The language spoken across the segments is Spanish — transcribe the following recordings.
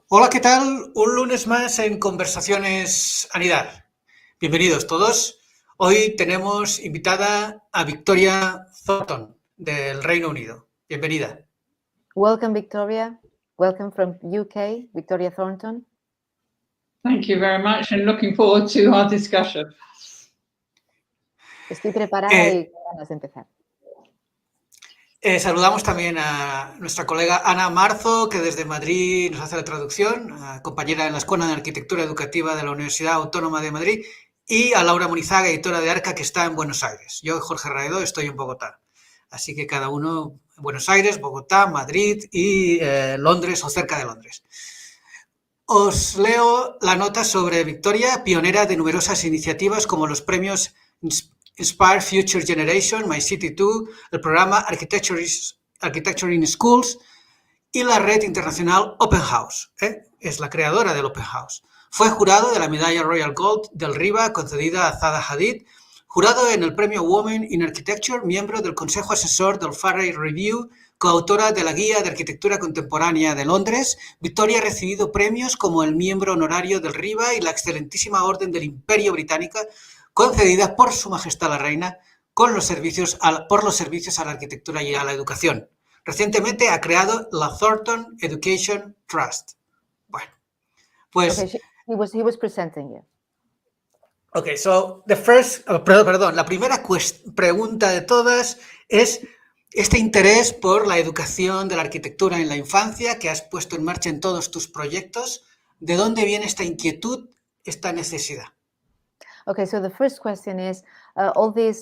Hola, ¿qué tal? Un lunes más en Conversaciones ANIDAR. Bienvenidos todos. Hoy tenemos invitada a Victoria Thornton, del Reino Unido. Bienvenida. Welcome, Victoria. Welcome from UK, Victoria Thornton. Thank you very much and looking forward to our discussion. Estoy preparada y con ganas de empezar. Saludamos también a nuestra colega Ana Marzo, que desde Madrid nos hace la traducción, compañera en la Escuela de Arquitectura Educativa de la Universidad Autónoma de Madrid, y a Laura Munizaga, editora de Arca, que está en Buenos Aires. Yo, Jorge Raedo, estoy en Bogotá. Así que cada uno en Buenos Aires, Bogotá, Madrid y Londres o cerca de Londres. Os leo la nota sobre Victoria, pionera de numerosas iniciativas como los Premios Inspire Future Generations, My City 2, el programa Architecture in Schools y la red internacional Open House. Es la creadora del Open House. Fue jurado de la Medalla Royal Gold del RIBA concedida a Zaha Hadid, jurado en el Premio Women in Architecture, miembro del consejo asesor del Farrell Review, coautora de la Guía de Arquitectura Contemporánea de Londres. Victoria ha recibido premios como el miembro honorario del RIBA y la excelentísima Orden del Imperio Británico, concedida por Su Majestad La Reina por los servicios a la arquitectura y a la educación. Recientemente ha creado la Thornton Education Trust. Bueno, pues... Okay, he was presenting you. Okay, so the first... Perdón, la primera pregunta de todas es este interés por la educación de la arquitectura en la infancia que has puesto en marcha en todos tus proyectos. ¿De dónde viene esta inquietud, esta necesidad? Okay, so the first question is all this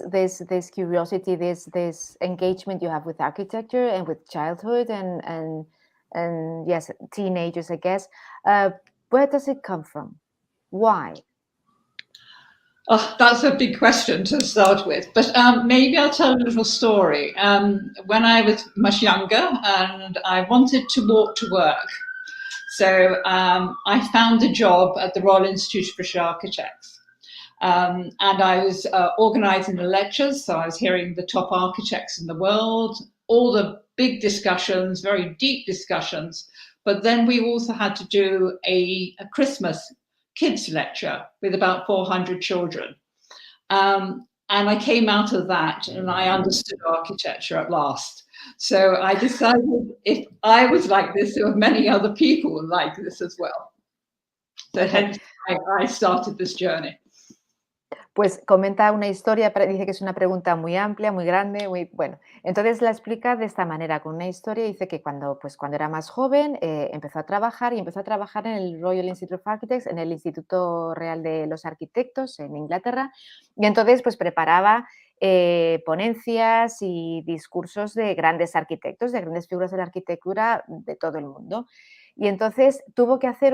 curiosity, this engagement you have with architecture and with childhood and yes, teenagers, I guess. Where does it come from? Why? Oh, that's a big question to start with, but maybe I'll tell a little story. When I was much younger and I wanted to walk to work, so I found a job at the Royal Institute of British Architects. And I was organising the lectures, so I was hearing the top architects in the world, all the big discussions, very deep discussions, but then we also had to do a Christmas kids lecture with about 400 children. And I came out of that and I understood architecture at last. So I decided if I was like this, there were many other people like this as well. So hence I started this journey. Pues comenta una historia, dice que es una pregunta muy amplia, muy grande, muy bueno. Entonces la explica de esta manera, con una historia. Dice que cuando era más joven empezó a trabajar en el Royal Institute of Architects, en el Instituto Real de los Arquitectos en Inglaterra, y entonces pues preparaba ponencias y discursos de grandes arquitectos, de grandes figuras de la arquitectura de todo el mundo. Y entonces tuvo que hacer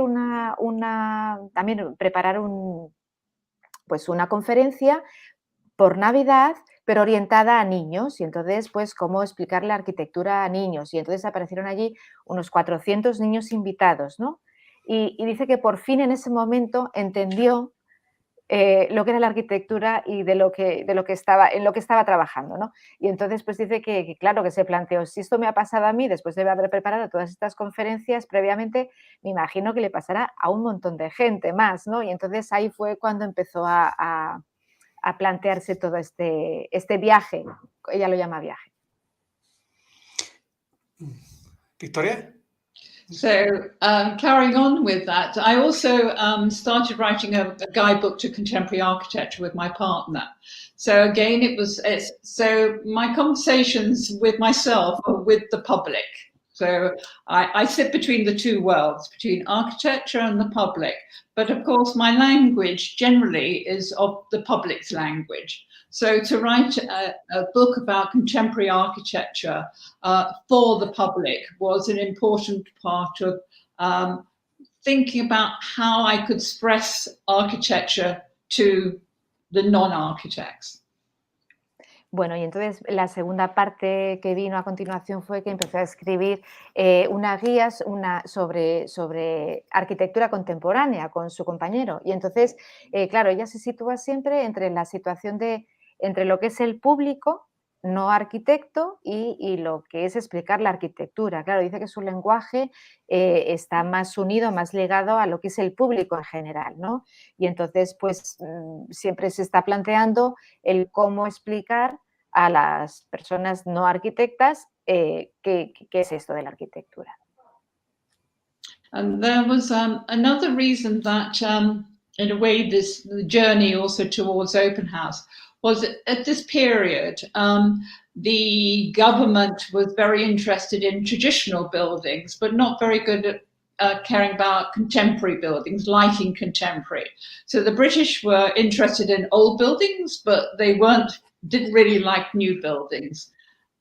también preparar una conferencia por Navidad, pero orientada a niños, y entonces, pues, cómo explicar la arquitectura a niños, y entonces aparecieron allí unos 400 niños invitados, ¿no? Y dice que por fin en ese momento entendió lo que era la arquitectura y en lo que estaba trabajando, ¿no? Y entonces, pues dice que claro, que se planteó, si esto me ha pasado a mí, después de haber preparado todas estas conferencias previamente, me imagino que le pasará a un montón de gente más, ¿no? Y entonces ahí fue cuando empezó a plantearse todo este viaje, ella lo llama viaje. Victoria? So carrying on with that, I also started writing a guidebook to contemporary architecture with my partner. So again, so my conversations with myself are with the public. So I sit between the two worlds, between architecture and the public. But of course, my language generally is of the public's language. So to write a book about contemporary architecture for the public was an important part of thinking about how I could express architecture to the non-architects. Bueno, y entonces la segunda parte que vino a continuación fue que empezó a escribir unas guías sobre arquitectura contemporánea con su compañero. Y entonces, claro, ella se sitúa siempre entre la situación entre lo que es el público no arquitecto y lo que es explicar la arquitectura. Claro, dice que su lenguaje está más unido, más ligado a lo que es el público en general, ¿no? Y entonces, pues, siempre se está planteando el cómo explicar a las personas no arquitectas qué es esto de la arquitectura. And there was another reason that, in a way, the journey also towards open house was at this period, the government was very interested in traditional buildings, but not very good at caring about contemporary buildings, lighting contemporary. So the British were interested in old buildings, but they didn't really like new buildings.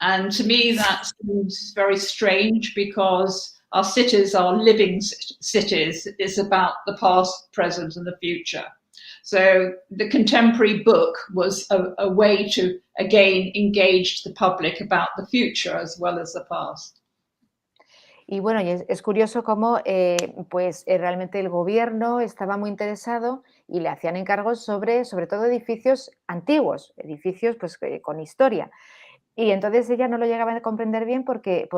And to me, that seems very strange because our cities are living cities. It's about the past, present, and the future. So the contemporary book was a way to, again, engage the public about the future as well as the past. Y bueno, y es curioso cómo pues, realmente el gobierno estaba muy interesado y le hacían encargos sobre todo edificios antiguos, edificios pues, con historia. Y entonces ella no lo llegaba a comprender bien porque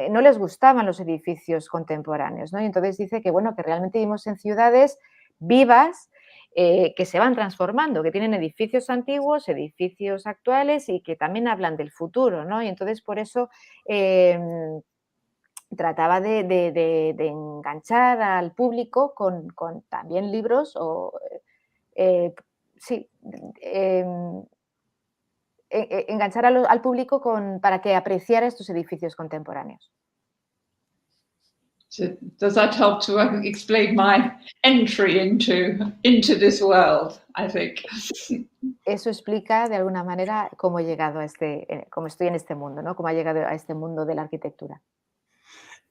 no les gustaban los edificios contemporáneos, ¿no? Y entonces dice que, bueno, que realmente vivimos en ciudades vivas que se van transformando, que tienen edificios antiguos, edificios actuales y que también hablan del futuro, ¿no? Y entonces por eso trataba de enganchar al público con también libros o sí, enganchar al público para que apreciara estos edificios contemporáneos. So does that help to explain my entry into this world, I think? Eso explica de alguna manera cómo he llegado a cómo estoy en este mundo, ¿no? Cómo ha llegado a este mundo de la arquitectura.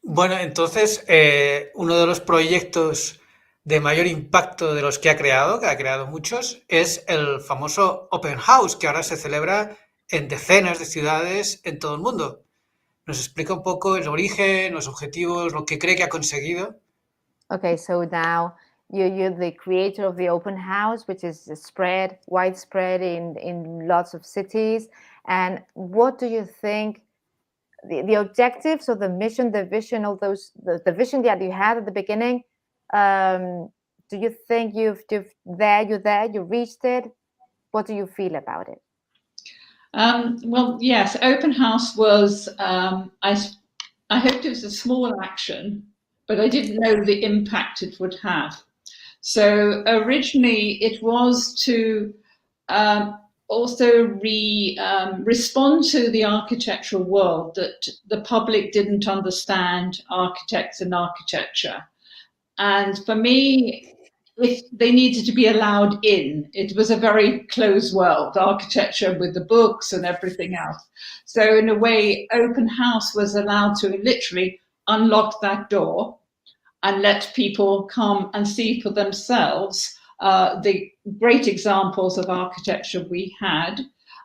Bueno, entonces, uno de los proyectos de mayor impacto de los que ha creado muchos, es el famoso Open House, que ahora se celebra en decenas de ciudades en todo el mundo. ¿Nos explica un poco el origen, los objetivos, lo que cree que ha conseguido? Okay, so now you're the creator of the Open House, which is widespread in lots of cities. And what do you think the objectives or the mission, the vision, all those, the vision that you had at the beginning, do you think you're there, you reached it? What do you feel about it? Well, yes, Open House was, I hoped it was a small action, but I didn't know the impact it would have. So originally it was to also respond to the architectural world that the public didn't understand architects and architecture. And for me, if they needed to be allowed in, it was a very closed world, architecture with the books and everything else. So in a way, Open House was allowed to literally unlock that door and let people come and see for themselves the great examples of architecture we had,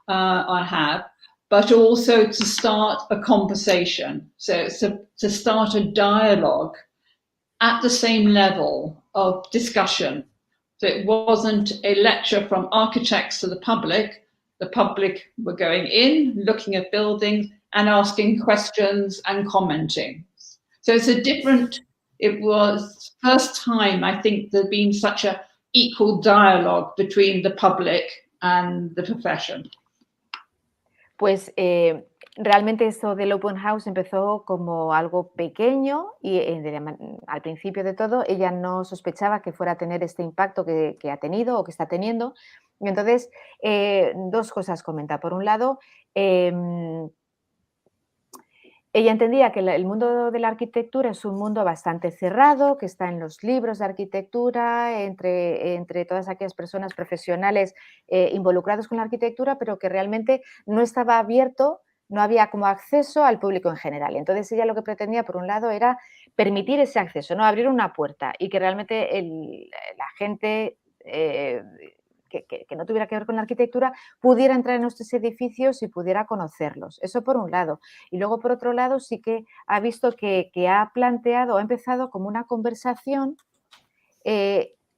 I have, but also to start a conversation. So to start a dialogue at the same level of discussion. So it wasn't a lecture from architects to the public. The public were going in, looking at buildings and asking questions and commenting. So it was first time, I think, there'd been such a equal dialogue between the public and the profession. Pues realmente eso del Open House empezó como algo pequeño y al principio de todo ella no sospechaba que fuera a tener este impacto que ha tenido o que está teniendo. Y entonces, dos cosas comenta. Por un lado, ella entendía que el mundo de la arquitectura es un mundo bastante cerrado, que está en los libros de arquitectura, entre todas aquellas personas profesionales involucrados con la arquitectura, pero que realmente no estaba abierto, no había como acceso al público en general. Entonces ella lo que pretendía, por un lado, era permitir ese acceso, ¿no? Abrir una puerta y que realmente la gente que no tuviera que ver con la arquitectura pudiera entrar en nuestros edificios y pudiera conocerlos. Eso por un lado. Y luego, por otro lado, sí que ha visto que ha planteado, ha empezado como una conversación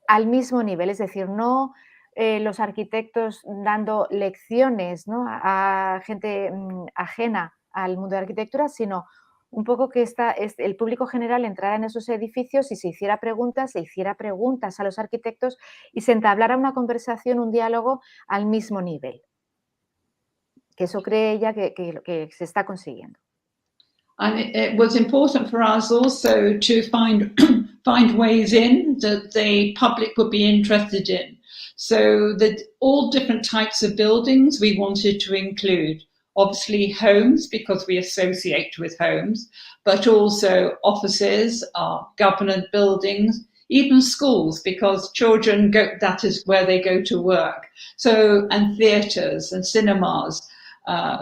al mismo nivel. Es decir, no los arquitectos dando lecciones, ¿no?, a gente ajena al mundo de la arquitectura, sino un poco que el público general entrara en esos edificios y se hiciera preguntas a los arquitectos y se entablara una conversación, un diálogo al mismo nivel. Que eso cree ella que se está consiguiendo. And it was important for us also to find ways in that the public would be interested in. So that all different types of buildings we wanted to include. Obviously homes, because we associate with homes, but also offices, government buildings, even schools, because children that is where they go to work. So, and theatres and cinemas,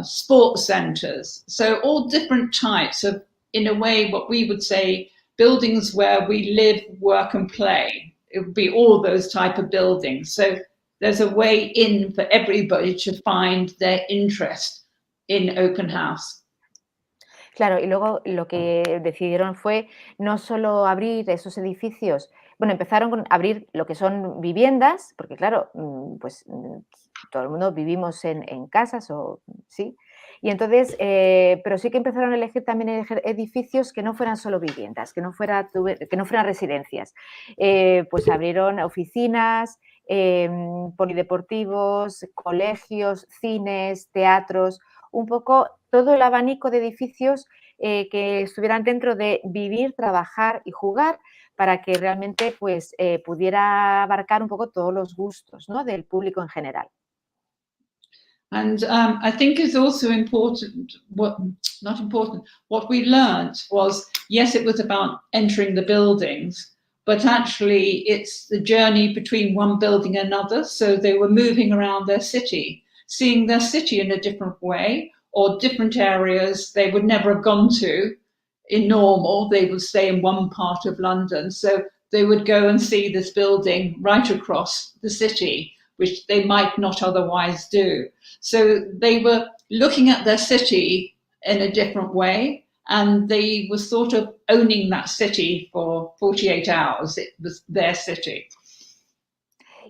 sports centres. So all different types of, in a way, what we would say, buildings where we live, work and play. It would be all those type of buildings. So there's a way in for everybody to find their interest in open house. Claro, y luego lo que decidieron fue no solo abrir esos edificios, bueno, empezaron con abrir lo que son viviendas, porque claro, pues todo el mundo vivimos en casas, sí, y entonces, pero sí que empezaron a elegir también edificios que no fueran solo viviendas, que no fueran residencias. Pues abrieron oficinas, polideportivos, colegios, cines, teatros, un poco todo el abanico de edificios que estuvieran dentro de vivir, trabajar y jugar, para que realmente pues, pudiera abarcar un poco todos los gustos, ¿no?, del público en general. And I think it's also important, what we learned was, yes, it was about entering the buildings, but actually it's the journey between one building and another. So they were moving around their city, seeing their city in a different way, or different areas they would never have gone to in normal. They would stay in one part of London. So they would go and see this building right across the city, which they might not otherwise do. So they were looking at their city in a different way, and they were sort of owning that city for 48 hours. It was their city.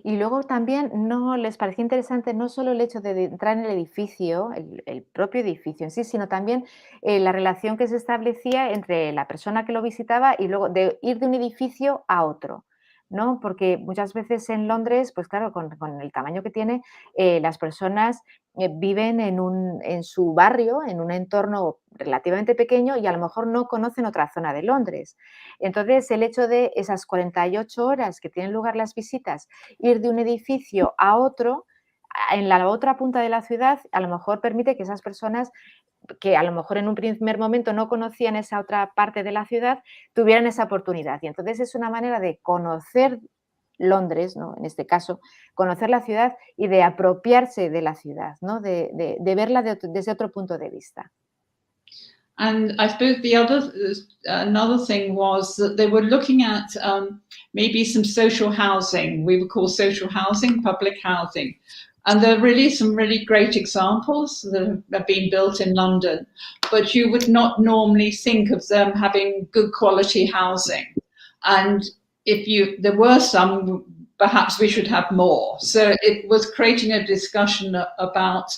Y luego también no les parecía interesante no solo el hecho de entrar en el edificio, el propio edificio en sí, sino también la relación que se establecía entre la persona que lo visitaba y luego de ir de un edificio a otro, ¿no? Porque muchas veces en Londres, pues claro, con el tamaño que tiene, las personas viven en su barrio, en un entorno relativamente pequeño y a lo mejor no conocen otra zona de Londres. Entonces, el hecho de esas 48 horas que tienen lugar las visitas, ir de un edificio a otro, en la otra punta de la ciudad, a lo mejor permite que esas personas que a lo mejor en un primer momento no conocían esa otra parte de la ciudad, tuvieran esa oportunidad. Y entonces es una manera de conocer Londres, ¿no?, en este caso, conocer la ciudad y de apropiarse de la ciudad, ¿no?, de verla desde otro punto de vista. And I suppose another thing was that they were looking at maybe some social housing. We would call social housing, public housing. And there are really some really great examples that have been built in London, but you would not normally think of them having good quality housing. And there were some, perhaps we should have more. So it was creating a discussion about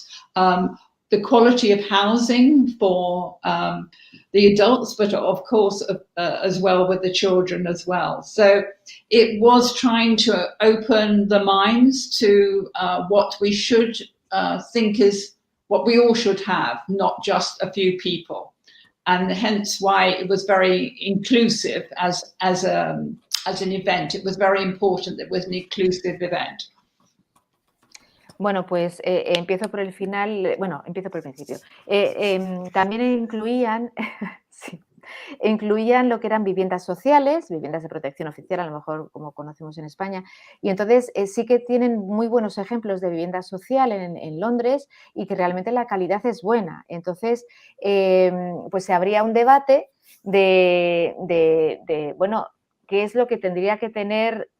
the quality of housing for the adults, but of course as well with the children as well. So it was trying to open the minds to what we should think is what we all should have, not just a few people. And hence why it was very inclusive as an event. It was very important that it was an inclusive event. Bueno, pues empiezo por el final, empiezo por el principio. También incluían, sí, incluían lo que eran viviendas sociales, viviendas de protección oficial, a lo mejor como conocemos en España, y entonces sí que tienen muy buenos ejemplos de vivienda social en Londres y que realmente la calidad es buena. Entonces, pues se abría un debate de bueno, qué es lo que tendría que tener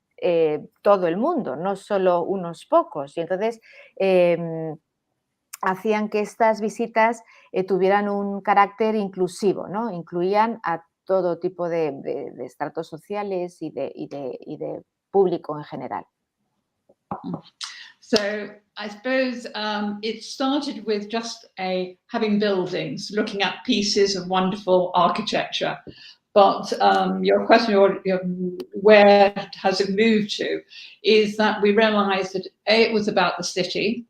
todo el mundo, no solo unos pocos. Y entonces hacían que estas visitas tuvieran un carácter inclusivo, ¿no? Incluían a todo tipo de estratos sociales y de público en general. So I suppose it started with just having buildings, looking at pieces of wonderful architecture. But your question, where has it moved to, is that we realised that it was about the city.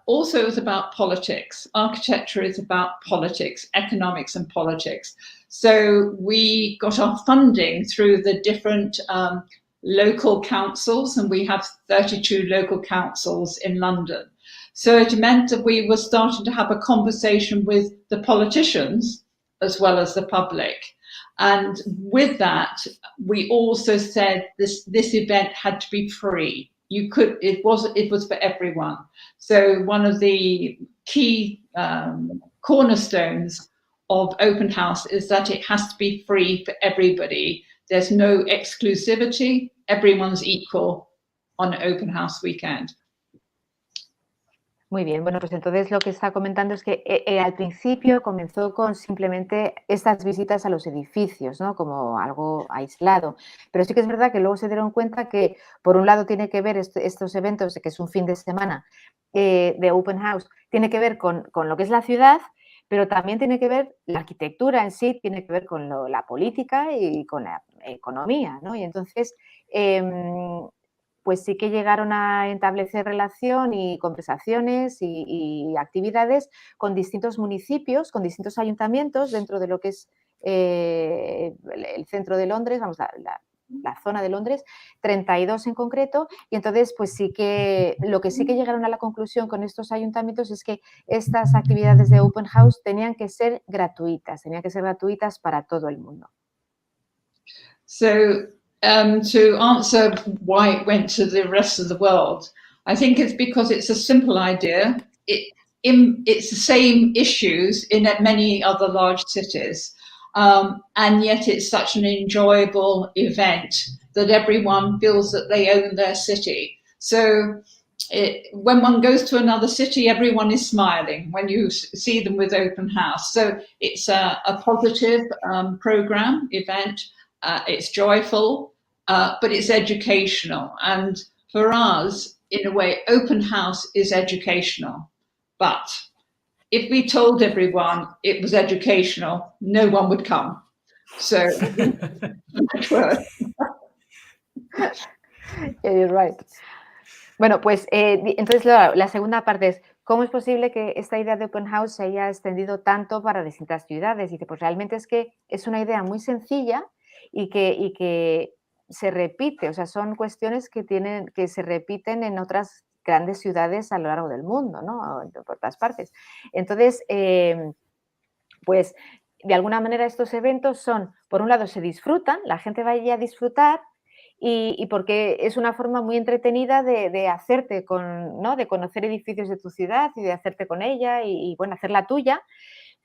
Also, it was about politics. Architecture is about politics, economics and politics. So we got our funding through the different local councils, and we have 32 local councils in London. So it meant that we were starting to have a conversation with the politicians as well as the public. And with that, we also said this event had to be free. It was for everyone. So one of the key cornerstones of open house is that it has to be free for everybody. There's no exclusivity. Everyone's equal on an open house weekend. Muy bien, bueno, pues entonces lo que está comentando es que al principio comenzó con simplemente estas visitas a los edificios, ¿no? Como algo aislado, pero sí que es verdad que luego se dieron cuenta que por un lado tiene que ver estos eventos, que es un fin de semana de open house, tiene que ver con lo que es la ciudad, pero también tiene que ver, la arquitectura en sí tiene que ver con la política y con la economía, ¿no? Y entonces pues sí que llegaron a establecer relación y conversaciones y actividades con distintos municipios, con distintos ayuntamientos dentro de lo que es el centro de Londres, vamos, la zona de Londres, 32 en concreto, y entonces pues sí que lo que sí que llegaron a la conclusión con estos ayuntamientos es que estas actividades de open house tenían que ser gratuitas para todo el mundo. So, to answer why it went to the rest of the world, I think it's because it's a simple idea. It's the same issues in many other large cities, and yet it's such an enjoyable event that everyone feels that they own their city. So when one goes to another city, everyone is smiling when you see them with open house. So it's a positive program, event. It's joyful, but it's educational. And for us, in a way, open house is educational. But if we told everyone it was educational, no one would come. So, yeah, you're right. Bueno, pues entonces la segunda parte es, ¿cómo es posible que esta idea de open house se haya extendido tanto para distintas ciudades? Dice, pues realmente es que es una idea muy sencilla y que se repite, o sea, son cuestiones que se repiten en otras grandes ciudades a lo largo del mundo, ¿no? Por todas partes. Entonces, pues de alguna manera estos eventos son, por un lado, se disfrutan, la gente va allí a disfrutar y porque es una forma muy entretenida de hacerte ¿no? De conocer edificios de tu ciudad y de hacerte con ella y bueno, hacerla tuya.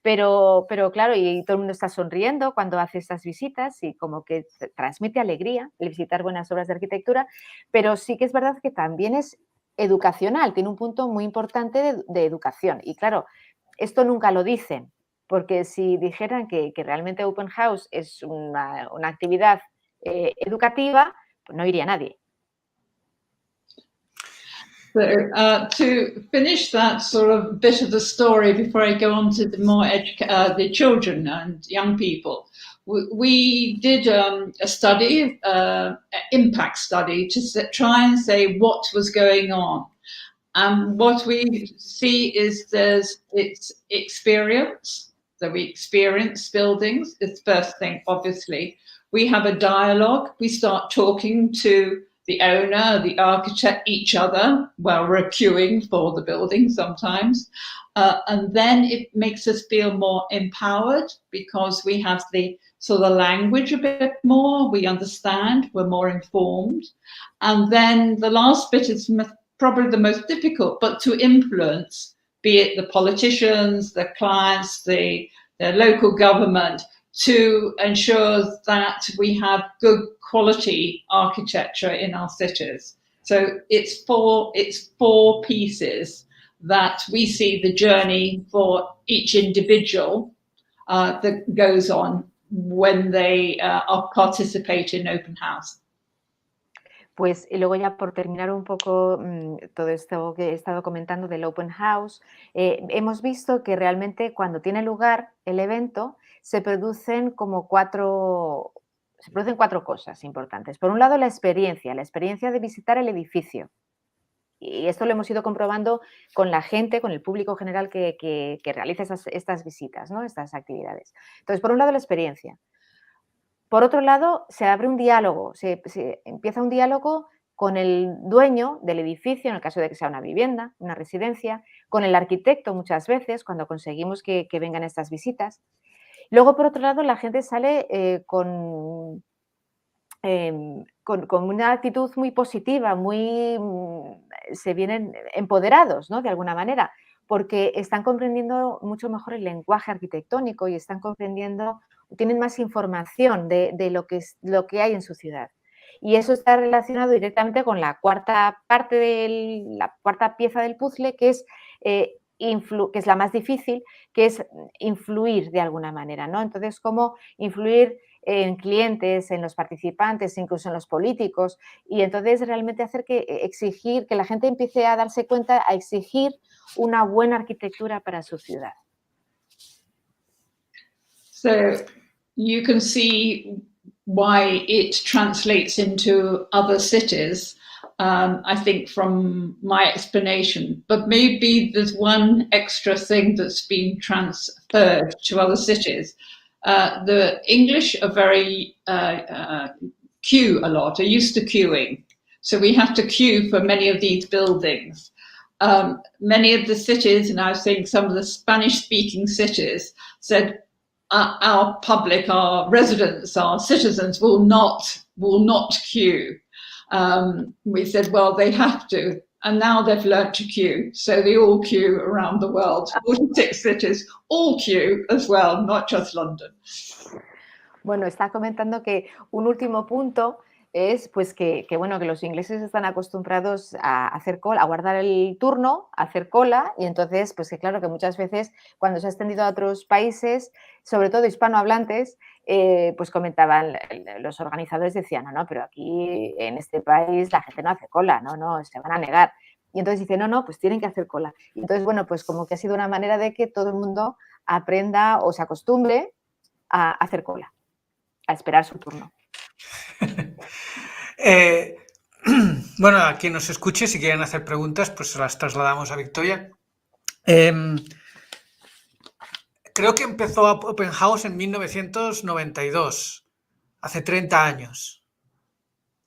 Pero claro, y todo el mundo está sonriendo cuando hace estas visitas y como que transmite alegría el visitar buenas obras de arquitectura, pero sí que es verdad que también es educacional, tiene un punto muy importante de educación. Y claro, esto nunca lo dicen, porque si dijeran que realmente open house es una actividad educativa, pues no iría nadie. So, to finish that sort of bit of the story before I go on to the more the children and young people, we did a study, impact study, to try and say what was going on. And what we see is it's experience, that we experience buildings. It's the first thing, obviously. We have a dialogue. We start talking to the owner, the architect, each other, while we're queuing for the building sometimes. And then it makes us feel more empowered because we have the sort of language a bit more, we understand, we're more informed. And then the last bit is probably the most difficult, but to influence, be it the politicians, the clients, the local government, to ensure that we have good quality architecture in our cities. So it's four pieces that we see the journey for each individual that goes on when they are participate in open house. Pues y luego ya por terminar un poco todo esto que he estado comentando del open house, hemos visto que realmente cuando tiene lugar el evento se producen cuatro cosas importantes. Por un lado, la experiencia de visitar el edificio. Y esto lo hemos ido comprobando con la gente, con el público general que realiza estas visitas, ¿no? Estas actividades. Entonces, por un lado, la experiencia. Por otro lado, se abre un diálogo, se empieza un diálogo con el dueño del edificio, en el caso de que sea una vivienda, una residencia, con el arquitecto muchas veces, cuando conseguimos que vengan estas visitas. Luego, por otro lado, la gente sale con una actitud muy positiva, se vienen empoderados, ¿no? De alguna manera, porque están comprendiendo mucho mejor el lenguaje arquitectónico y están comprendiendo, tienen más información de lo que hay en su ciudad. Y eso está relacionado directamente con la cuarta pieza del puzzle, que es la más difícil, que es influir de alguna manera, ¿no? Entonces, cómo influir en clientes, en los participantes, incluso en los políticos, y entonces realmente exigir que la gente empiece a darse cuenta, a exigir una buena arquitectura para su ciudad. So you can see why it translates into other cities, I think, from my explanation. But maybe there's one extra thing that's been transferred to other cities. The English are very queue a lot, are used to queuing. So we have to queue for many of these buildings. Many of the cities, and I think some of the Spanish-speaking cities, said our public, our residents, our citizens will not queue. We said, well, they have to. And now they've learnt to queue. So they all queue around the world. 46 cities all queue as well, not just London. Bueno, está comentando que un último punto es pues que los ingleses están acostumbrados a hacer cola, a guardar el turno, a hacer cola, y entonces, pues que claro que muchas veces cuando se ha extendido a otros países, sobre todo hispanohablantes, pues comentaban, los organizadores decían, no, pero aquí en este país la gente no hace cola, no, se van a negar. Y entonces dice, no, pues tienen que hacer cola. Y entonces, bueno, pues como que ha sido una manera de que todo el mundo aprenda o se acostumbre a hacer cola, a esperar su turno. Bueno, a quien nos escuche, si quieren hacer preguntas, pues se las trasladamos a Victoria. Creo que empezó Open House en 1992, hace 30 años.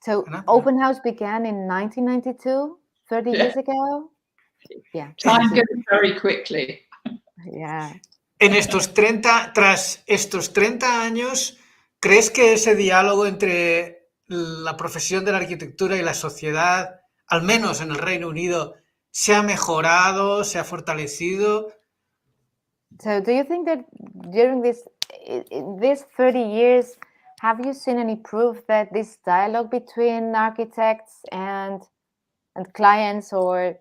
So Open House began in 1992, 30 years ago. Yeah. Time goes very quickly. Yeah. Tras estos 30 años, ¿crees que ese diálogo entre la profesión de la arquitectura y la sociedad, al menos en el Reino Unido, se ha mejorado, se ha fortalecido? So do you think that during these 30 years, have you seen any proof that this dialogue between architects and clients or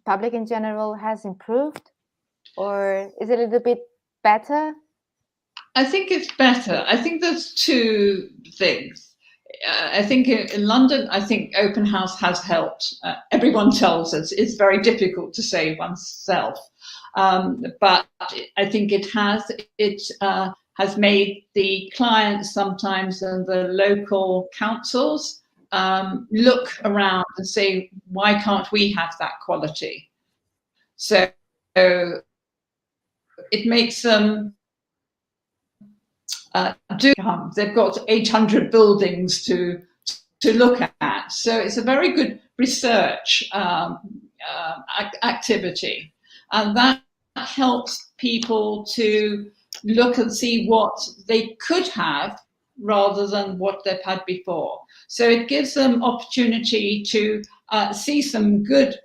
public in general has improved? Or is it a little bit better? I think it's better. I think there's two things. I think in London, I think Open House has helped. Everyone tells us it's very difficult to say oneself. But I think it has made the clients sometimes and the local councils look around and say, why can't we have that quality? So it makes them they've got 800 buildings to look at. So it's a very good research activity. And that helps people to look and see what they could have rather than what they've had before. So it gives them opportunity to see some good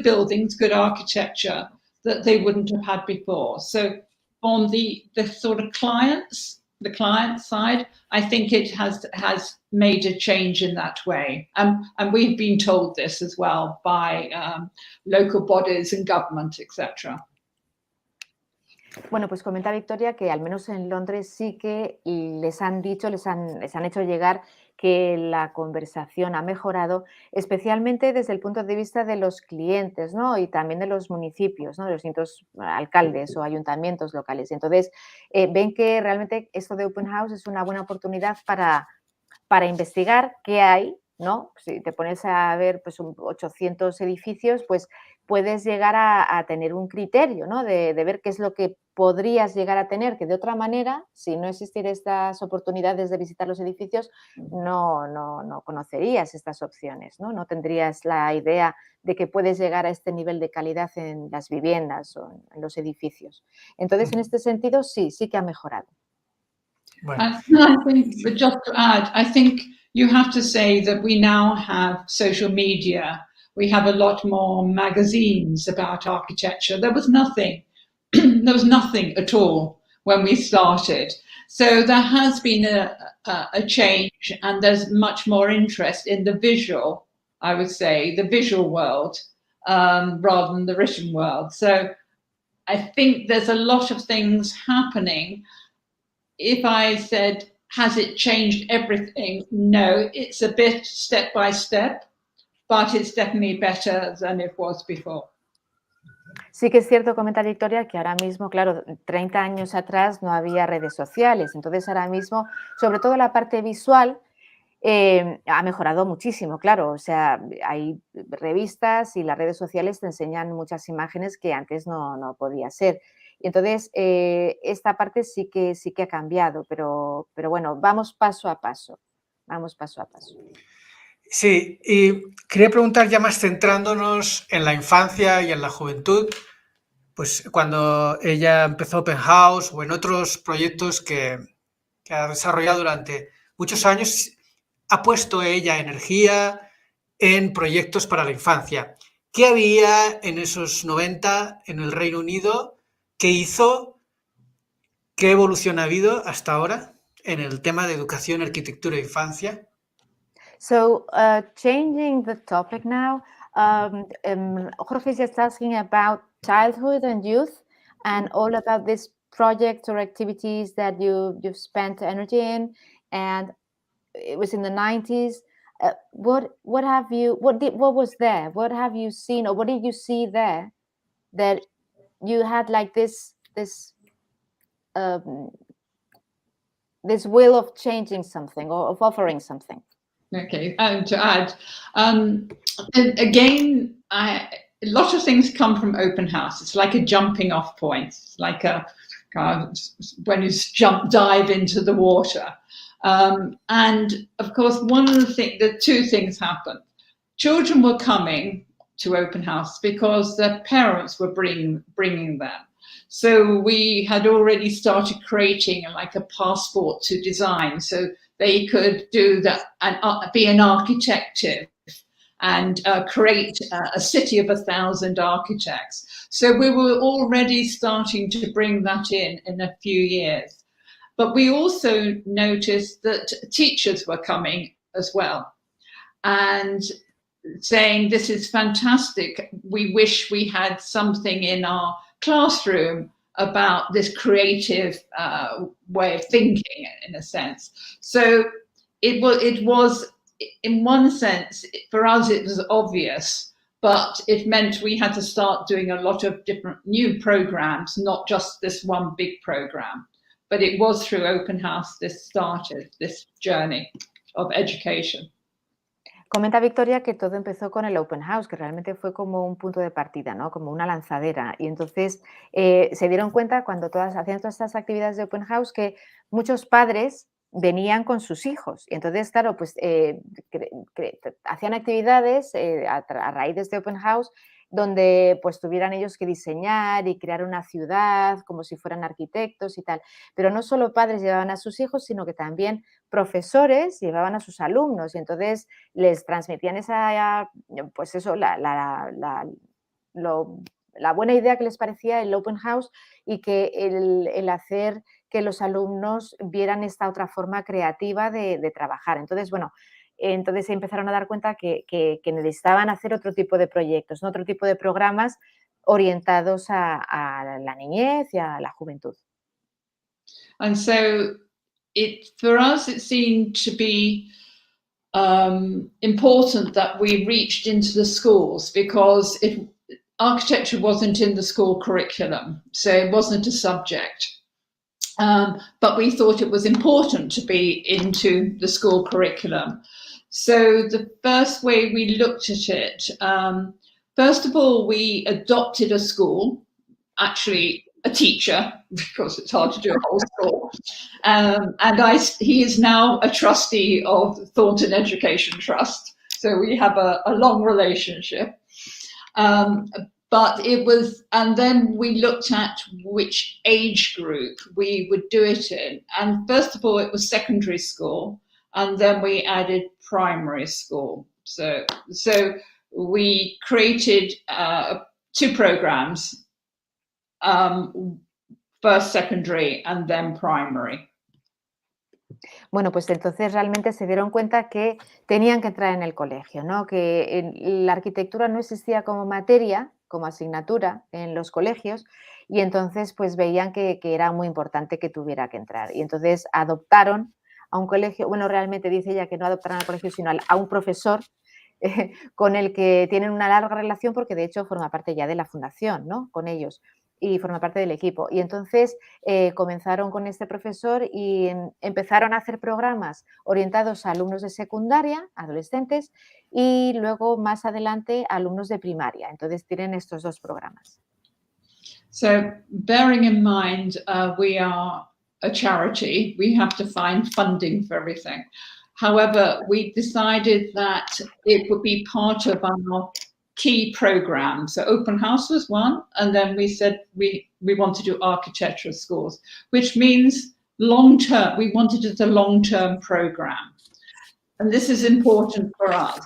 buildings, good architecture that they wouldn't have had before. So on the sort of the client side, I think it has made a change in that way. And we've been told this as well by local bodies and government, etc. Bueno, pues comenta Victoria que al menos en Londres sí que les han dicho, les han hecho llegar que la conversación ha mejorado, especialmente desde el punto de vista de los clientes, ¿no? Y también de los municipios, ¿no? De los distintos alcaldes o ayuntamientos locales. Entonces, ven que realmente esto de Open House es una buena oportunidad para investigar qué hay, ¿no? Si te pones a ver pues, 800 edificios, pues puedes llegar a tener un criterio, ¿no? De ver qué es lo que podrías llegar a tener, que de otra manera, si no existieran estas oportunidades de visitar los edificios, no conocerías estas opciones, ¿no? No tendrías la idea de que puedes llegar a este nivel de calidad en las viviendas o en los edificios. Entonces, en este sentido, sí que ha mejorado. Bueno, I think, but just to add, I think you have to say that we now have social media. We have a lot more magazines about architecture. There was nothing. There was nothing at all when we started. So there has been a change, and there's much more interest in the visual, I would say, the visual world, rather than the written world. So I think there's a lot of things happening. If I said, has it changed everything? No, it's a bit step by step, but it's definitely better than it was before. Sí que es cierto, comenta Victoria, que ahora mismo, claro, 30 años atrás no había redes sociales, entonces ahora mismo, sobre todo la parte visual, ha mejorado muchísimo, claro, o sea, hay revistas y las redes sociales te enseñan muchas imágenes que antes no podía ser. Y entonces, esta parte sí que ha cambiado, pero bueno, vamos paso a paso, vamos paso a paso. sí, y quería preguntar ya más centrándonos en la infancia y en la juventud, pues cuando ella empezó Open House o en otros proyectos que ha desarrollado durante muchos años, ha puesto ella energía en proyectos para la infancia. ¿Qué había en esos 90 en el Reino Unido que hizo, qué evolución ha habido hasta ahora en el tema de educación, arquitectura e infancia? So, changing the topic now, Jorge is just asking about childhood and youth and all about this projects or activities that you've spent energy in, and it was in the 90s. What was there? What have you seen, or what did you see there that you had like this this will of changing something or of offering something? Okay, to add, again, a lot of things come from Open House. It's like a jumping off point. It's like when you dive into the water. And of course, the two things happened. Children were coming to Open House because their parents were bringing them. So we had already started creating like a passport to design. So they could do that and be an architect and create a city of 1,000 architects. So we were already starting to bring that in a few years. But we also noticed that teachers were coming as well and saying, this is fantastic. We wish we had something in our classroom about this creative way of thinking, in a sense. So it was, in one sense, for us, it was obvious, but it meant we had to start doing a lot of different new programs, not just this one big program. But it was through Open House this started, this journey of education. Comenta Victoria que todo empezó con el Open House, que realmente fue como un punto de partida, ¿no? Como una lanzadera. Y entonces se dieron cuenta cuando hacían todas estas actividades de Open House que muchos padres venían con sus hijos. Y entonces, claro, pues hacían actividades a raíz de este Open House donde pues tuvieran ellos que diseñar y crear una ciudad como si fueran arquitectos y tal. Pero no solo padres llevaban a sus hijos, sino que también profesores llevaban a sus alumnos y entonces les transmitían pues eso, la buena idea que les parecía el Open House y que el hacer que los alumnos vieran esta otra forma creativa de trabajar. Entonces, bueno, se empezaron a dar cuenta que necesitaban hacer otro tipo de proyectos, ¿no? Otro tipo de programas orientados a la niñez y a la juventud. And so for us, it seemed to be important that we reached into the schools, because if architecture wasn't in the school curriculum, so it wasn't a subject. But we thought it was important to be into the school curriculum. So the first way we looked at it, first of all, we adopted a school, actually a teacher, because it's hard to do a whole school. He is now a trustee of the Thornton Education Trust. So we have a long relationship. But it was, and then we looked at which age group we would do it in. And first of all, it was secondary school, and then we added primary school. So we created 2 programs, first secondary and then primary. Bueno, pues entonces realmente se dieron cuenta que tenían que entrar en el colegio, ¿no? Que la arquitectura no existía como materia, como asignatura en los colegios, y entonces pues veían que era muy importante que tuviera que entrar. Y entonces adoptaron a un colegio, bueno, realmente dice ella que no adoptaron al colegio, sino a un profesor con el que tienen una larga relación, porque de hecho forma parte ya de la fundación, ¿no? Con ellos, y forma parte del equipo. Y entonces comenzaron con este profesor y empezaron a hacer programas orientados a alumnos de secundaria, adolescentes, y luego más adelante alumnos de primaria. Entonces tienen estos 2 programas. So bearing in mind we are a charity, we have to find funding for everything. However, we decided that it would be part of our key programs. So open house was one, and then we said we want to do architecture schools, which means long-term. We wanted it a long-term program. And this is important for us.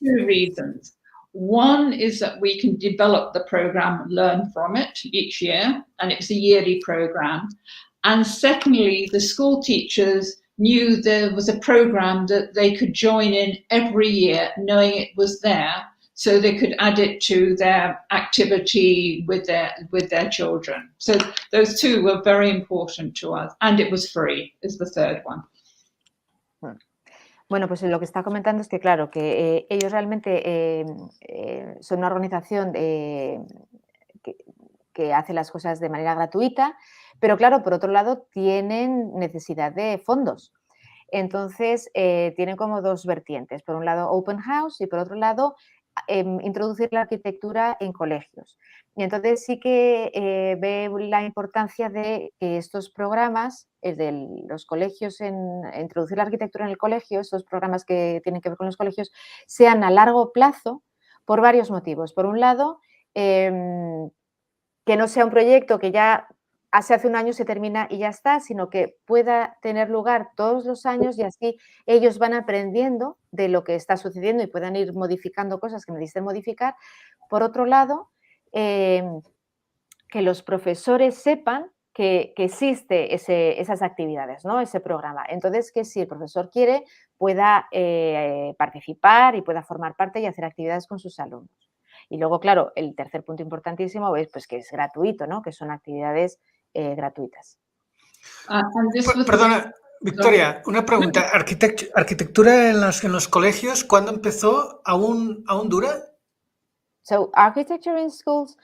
2 reasons. One is that we can develop the program and learn from it each year, and it's a yearly program. And secondly, the school teachers knew there was a program that they could join in every year, knowing it was there, so they could add it to their activity with their children. So those 2 were very important to us, and it was free is the third one. Bueno, pues lo que está comentando es que, claro, que ellos realmente son una organización que hace las cosas de manera gratuita, pero claro, por otro lado, tienen necesidad de fondos. Entonces, tienen como 2 vertientes. Por un lado, open house, y por otro lado, introducir la arquitectura en colegios. Y entonces sí que ve la importancia de que estos programas, de los colegios, introducir la arquitectura en el colegio, estos programas que tienen que ver con los colegios, sean a largo plazo por varios motivos. Por un lado, que no sea un proyecto que ya hace un año se termina y ya está, sino que pueda tener lugar todos los años, y así ellos van aprendiendo de lo que está sucediendo y puedan ir modificando cosas que necesiten modificar. Por otro lado, que los profesores sepan que existe esas actividades, ¿no? Ese programa. Entonces, que si el profesor quiere, pueda participar y pueda formar parte y hacer actividades con sus alumnos. Y luego, claro, el tercer punto importantísimo es pues, que es gratuito, ¿no? Que son actividades gratuitas. Perdona, Victoria, una pregunta. ¿Arquitectura en los colegios cuándo empezó? ¿Aún dura? So, architecture in schools,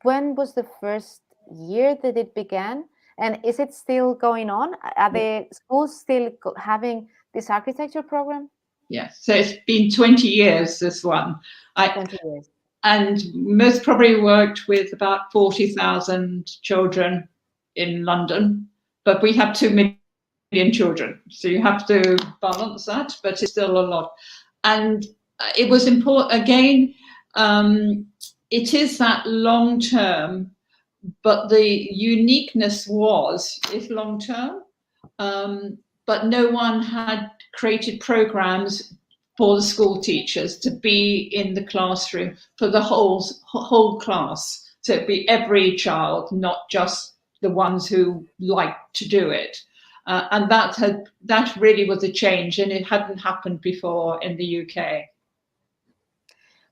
when was the first year that it began? And is it still going on? Are the schools still having this architecture program? Yes, so it's been 20 years, this one. 20 years. And most probably worked with about 40,000 children in London, but we have 2 million children, so you have to balance that, but it's still a lot. And it was important, again, it is that long term, but the uniqueness was it's long term, but no one had created programs for the school teachers to be in the classroom for the whole class. So it'd be every child, not just the ones who like to do it. And that really was a change, and it hadn't happened before in the UK.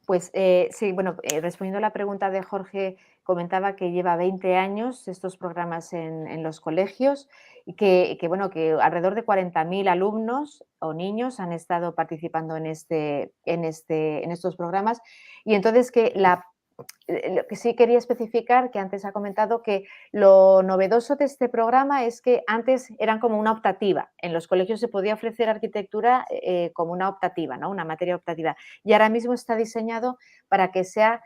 Pues sí, bueno, respondiendo a la pregunta de Jorge, comentaba que lleva 20 años estos programas en los colegios y bueno, que alrededor de 40.000 alumnos o niños han estado participando en estos programas. Y entonces lo que sí quería especificar, que antes ha comentado, que lo novedoso de este programa es que antes eran como una optativa. En los colegios se podía ofrecer arquitectura como una optativa, ¿no? Una materia optativa. Y ahora mismo está diseñado para que sea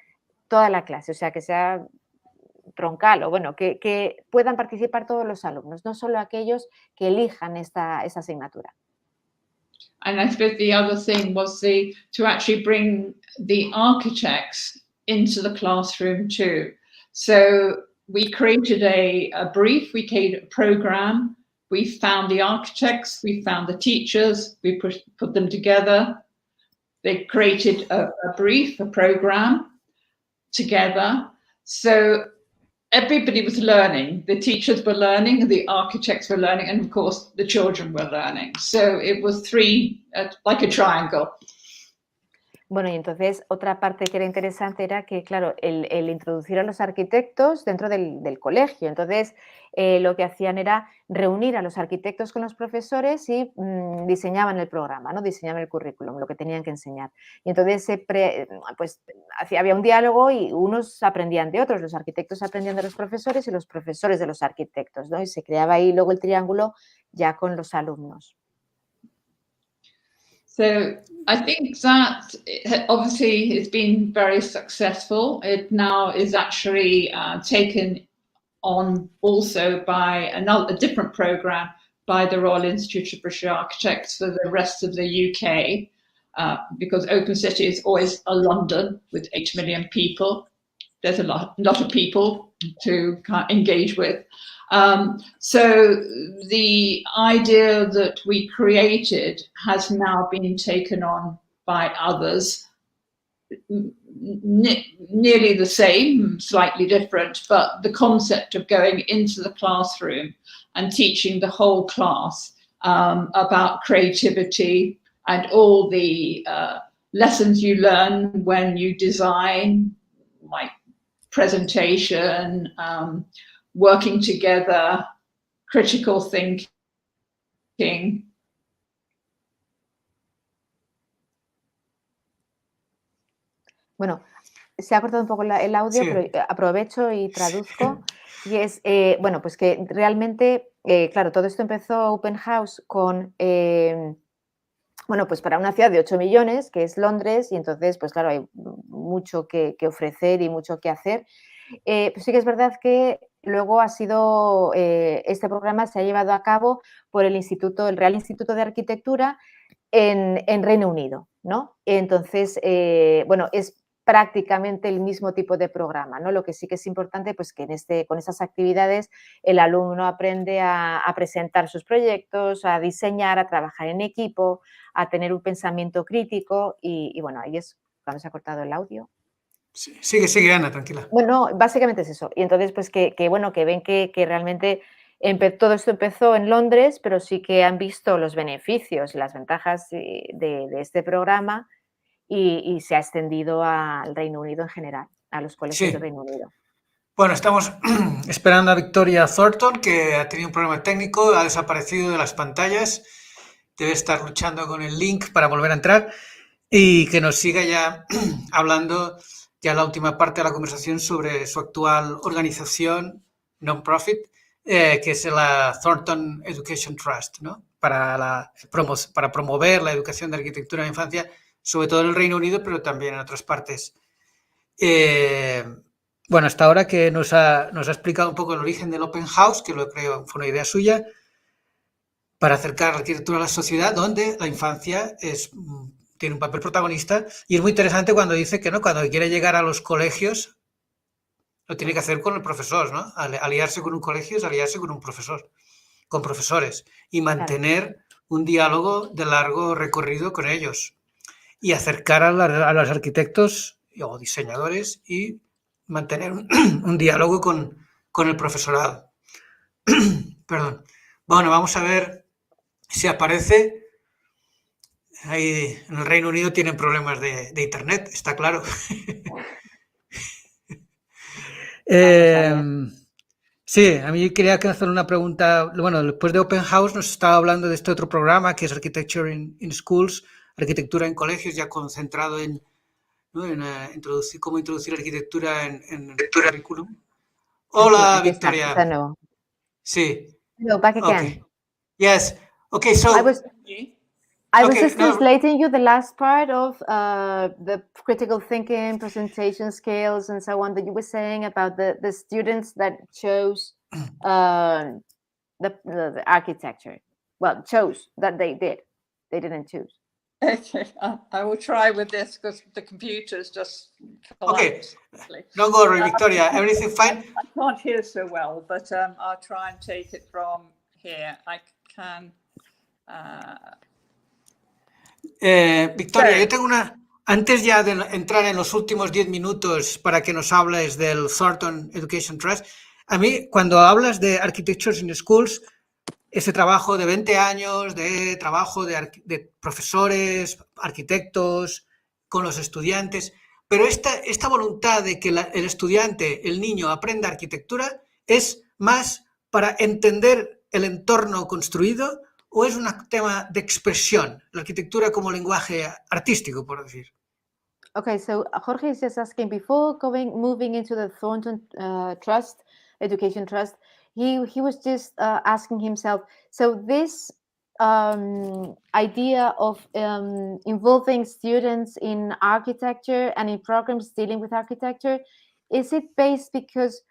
toda la clase, o sea, que sea troncal o bueno, que puedan participar todos los alumnos, no solo aquellos que elijan esta asignatura. And I suppose the other thing was to actually bring the architects into the classroom too. So we created a brief, we created a program, we found the architects, we found the teachers, we put them together. They created a brief, a program together. So everybody was learning. The teachers were learning, the architects were learning, and of course the children were learning. So it was three, like a triangle. Bueno, y entonces otra parte que era interesante era que, claro, el introducir a los arquitectos dentro del colegio. Entonces, lo que hacían era reunir a los arquitectos con los profesores y diseñaban el programa, ¿no? Diseñaban el currículum, lo que tenían que enseñar. Y entonces pues, había un diálogo y unos aprendían de otros, los arquitectos aprendían de los profesores y los profesores de los arquitectos, ¿no? Y se creaba ahí luego el triángulo ya con los alumnos. So I think that obviously it's been very successful. It now is actually taken on also by a different program by the Royal Institute of British Architects for the rest of the UK, because Open City is always a London with 8 million people. There's a lot of people to engage with. So the idea that we created has now been taken on by others, nearly the same, slightly different, but the concept of going into the classroom and teaching the whole class about creativity and all the lessons you learn when you design, like presentation, working together, critical thinking. Bueno, se ha cortado un poco el audio, Sí. pero aprovecho y traduzco. Y es, bueno, pues que realmente, claro, todo esto empezó Open House con, bueno, pues para una ciudad de 8 millones, que es Londres, y entonces, pues claro, hay mucho que ofrecer y mucho que hacer. Pues sí que es verdad que luego este programa se ha llevado a cabo por el Real Instituto de Arquitectura en Reino Unido, ¿no? Entonces, bueno, es prácticamente el mismo tipo de programa, ¿no? Lo que sí que es importante, pues que con esas actividades el alumno aprende a presentar sus proyectos, a diseñar, a trabajar en equipo, a tener un pensamiento crítico y bueno, ahí es cuando se ha cortado el audio. Sí, sigue, Ana, tranquila. Bueno, básicamente es eso. Y entonces, pues bueno, que ven que realmente todo esto empezó en Londres, pero sí que han visto los beneficios, las ventajas de este programa y se ha extendido al Reino Unido en general, a los colegios Sí. del Reino Unido. Bueno, estamos esperando a Victoria Thornton, que ha tenido un problema técnico, ha desaparecido de las pantallas, debe estar luchando con el link para volver a entrar y que nos siga ya hablando ya la última parte de la conversación sobre su actual organización non-profit, que es la Thornton Education Trust, ¿no? Para promover la educación de arquitectura en la infancia, sobre todo en el Reino Unido, pero también en otras partes. Bueno, hasta ahora que nos ha explicado un poco el origen del Open House, que lo creo fue una idea suya, para acercar la arquitectura a la sociedad, donde la infancia tiene un papel protagonista, y es muy interesante cuando dice que no, cuando quiere llegar a los colegios, lo tiene que hacer con el profesor, ¿no? Aliarse con un colegio es aliarse con un profesor, con profesores, y mantener un diálogo de largo recorrido con ellos, y acercar a los arquitectos o diseñadores y mantener un diálogo con el profesorado. Perdón. Bueno, vamos a ver si aparece. Ahí en el Reino Unido tienen problemas de internet, está claro. Sí, a mí quería hacer una pregunta. Bueno, después de Open House nos estaba hablando de este otro programa que es Architecture in Schools, Arquitectura en Colegios, ya concentrado en, ¿no? en cómo introducir arquitectura en el currículum. Hola, Aquí está Victoria. de nuevo. Sí. Hello, back again. Okay. Yes. Okay, so... I was just translating you the last part of the critical thinking, presentation skills, and so on that you were saying about the students that chose the architecture. Well, chose that they did. They didn't choose. Okay, I will try with this because the computer's just collapsed. Okay, don't worry, Victoria. Everything fine? I can't hear so well, but I'll try and take it from here. I can... Victoria, yo tengo una... Antes ya de entrar en los últimos 10 minutos para que nos hables del Thornton Education Trust, a mí, cuando hablas de Architecture in Schools, ese trabajo de 20 años, de trabajo de profesores, arquitectos, con los estudiantes, pero esta voluntad de que el estudiante, el niño, aprenda arquitectura, ¿es más para entender el entorno construido o es un tema de expresión, la arquitectura como lenguaje artístico, por decir? Okay, so Jorge is just asking, before moving into the Thornton Trust, Education Trust, he was just asking himself, so this idea of involving students in architecture and in programs dealing with architecture, is it based because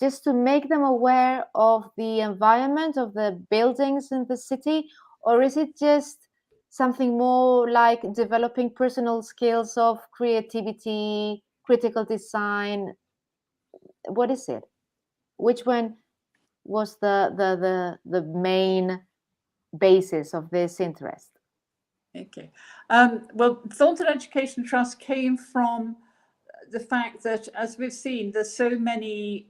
just to make them aware of the environment of the buildings in the city, or is it just something more like developing personal skills of creativity, critical design? What is it? Which one was the main basis of this interest? Okay. Well, Thornton Education Trust came from the fact that, as we've seen, there's so many,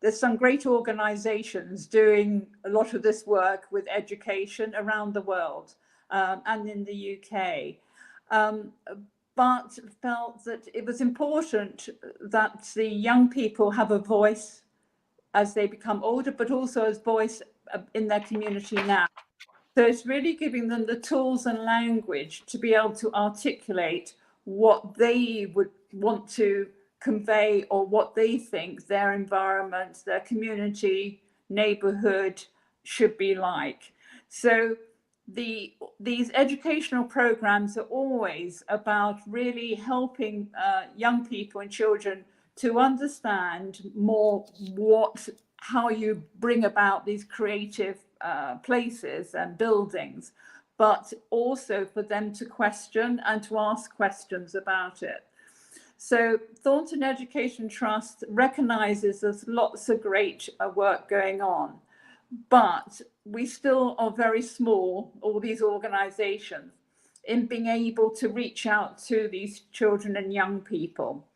there's some great organizations doing a lot of this work with education around the world and in the UK, but felt that it was important that the young people have a voice as they become older, but also as voice in their community now. So it's really giving them the tools and language to be able to articulate what they would want to convey or what they think their environment, their community, neighborhood should be like. So these educational programs are always about really helping young people and children to understand more how you bring about these creative places and buildings, but also for them to question and to ask questions about it. So Thornton Education Trust recognizes there's lots of great work going on, but we still are very small, all these organizations, in being able to reach out to these children and young people.